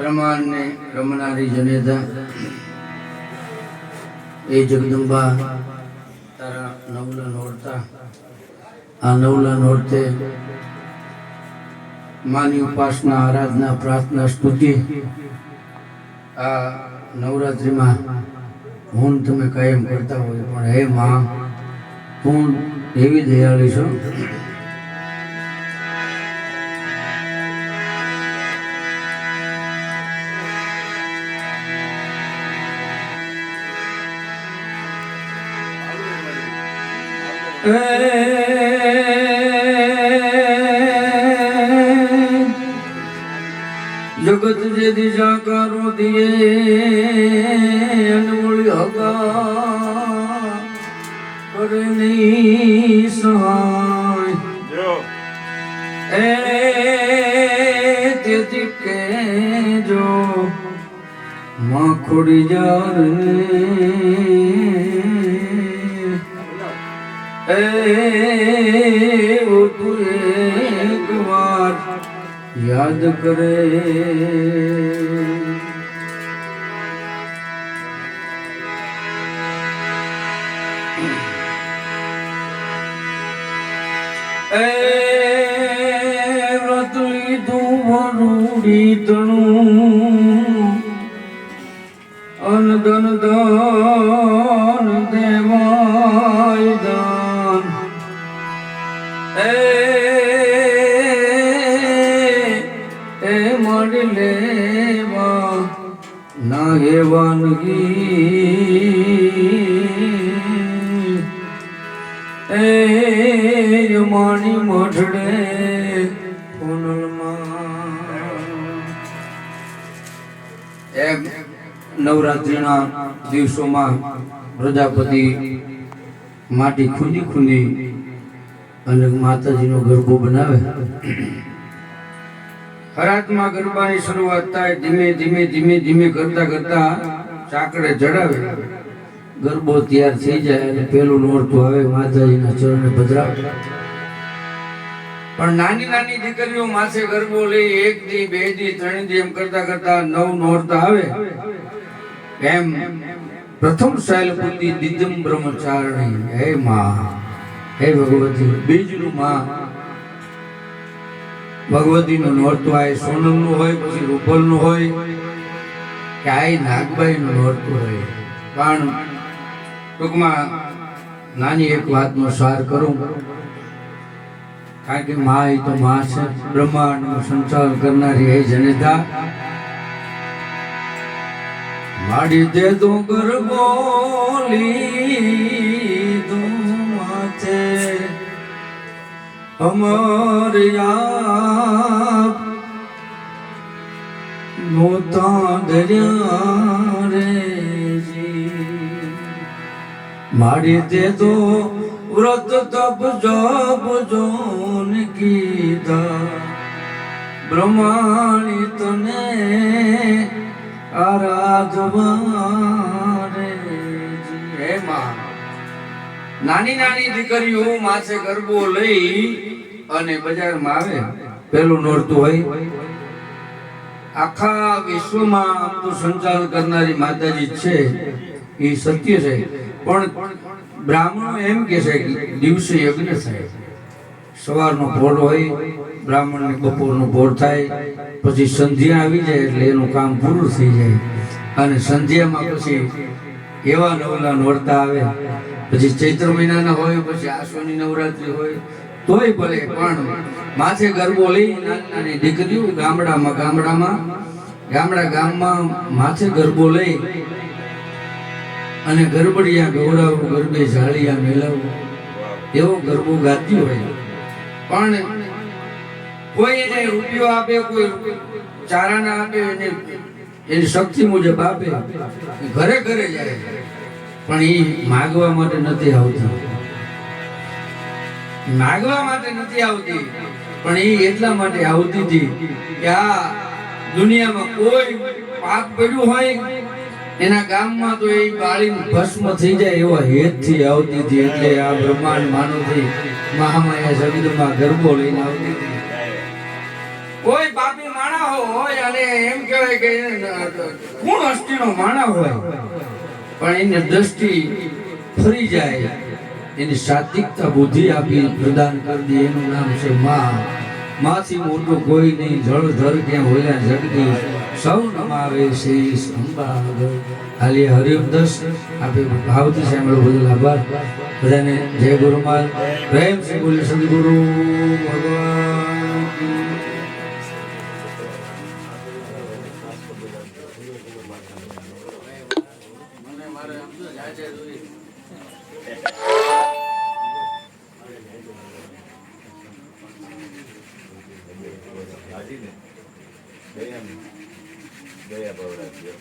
ब्रह्मांड ने रमनारी जनेता ए जगदंबा तारा नवला नोरता आ नवला नोरते मानी उपासना आराधना प्रार्थना स्तुति आ नवरात्रि में हूँ तमे कायम करता हो पण हे मां हूँ एवी दयाळी छो जगत जे दिशा करो दिए अनमोल होगा करे नहीं सहाय तेती के जो माँ खोड़ी जा वो तू एक बार याद करे रतली तू भरूड़ी तणु अनदन दान देवाय दान मारी लेवा ना हेवानगी मानी मठड़े नवरात्रि दिवसों में प्रजापति माटी खूंदी खूंदी माताजी नो गरबो बनावे हरात में गरबा की शुरुआत थाय धीमे धीमे धीमे धीमे करता करता चाकड़े जड़ावे गरबो तैयार थई जाए अने पेलुं नोरतुं आवे माताजीना चरणे पधरावे पण नानी नानी दीकरीओ मासे गरबो लई एक दी बे दी त्रण दी एम करता करता नव नोरता आवे एम प्रथम शैलपुत्री दिदम ब्रह्मचारिणी हे मां हे भगवती बीजनु मां भगवती नो नोरतो आए सोनम नो होय पछी रूपल नो होय के आए नागबाई नो नोरतो होय पण टूंकमा नानी एक बात नो सार करूं कारण के मां ही तो मां छे ब्रह्मांड नो संचालन करनारी है जनेता माड़ी दे दो गरबोली दो माथे अमर आप मोता दरिया रे जी मारी दे दो व्रत तप जप जोन कीधा ब्रह्माणी तने आराधवा रे जी हे मां नानी नानी दीकरीओ मासे गरबो लई અને બજારમાં આવે પેલું નોરતું હોય આખા વિશ્વમાં તો સંચાલન કરનારી માતાજી છે એ સત્ય છે પણ બ્રાહ્મણો એમ કહે છે કે દિવસે યજ્ઞ થાય સવારનો ભોર હોય બ્રાહ્મણને બપોરનો ભોર થાય પછી સંધ્યા આવી જાય એટલે એનું કામ પૂરું થઈ જાય અને સંધ્યામાં પછી એવા નવલા નોરતા આવે પછી ચૈત્ર મહિનાના હોય પછી આસોની નવરાત્રી હોય तोय भले पण माथे गरबो लई नानी दीकरीओ गामड़ा गाममां माथे गरबो लई अने गरबड़िया गौराव गरबे झाड़िया मेलाव एवो गरबो गाती होय पण कोई एने रूपियो आपे कोई चाराना आपे एनी शक्ति मुजब आपे घरे घरे जाए पण ई मागवा माटे नथी आवती मागवा माटे नथी आवती पण ई एटला माटे आवती थी के आ दुनिया में कोई पाप पड्યું હોય એના ગામમાં તો એ બાળીને ભસ્મ થઈ જાય એવા હેતથી આવતી હતી એટલે આ બ્રહ્માંડ માનવથી મહામાયા જગદંબા ગરબો લઈને આવતી હતી કોઈ પાપી માણા માણસ હોય અને એમ કહેવાય કે કોણ અષ્ટીનો માણસ હોય પણ એની દ્રષ્ટિ ફરી જાય, એની સાત્વિકતા બુદ્ધિ આપી પ્રદાન કરી દે, એનું નામ છે માં. માથી મોટું કોઈ નહીં, જળધર ક્યાં હોય જગદી, સૌ નમાવે શીશ અંબા. હાલી હરિઓમ દસ આપે ભાવથી સાંભળો, બદલ આભાર બધાને. જય ગુરુમાલ, પ્રેમ થી બોલે સદગુરુ ભગવાન કી. મને મારે આમ તો જાજે જોઈ દયા બહુ રાખ્યો.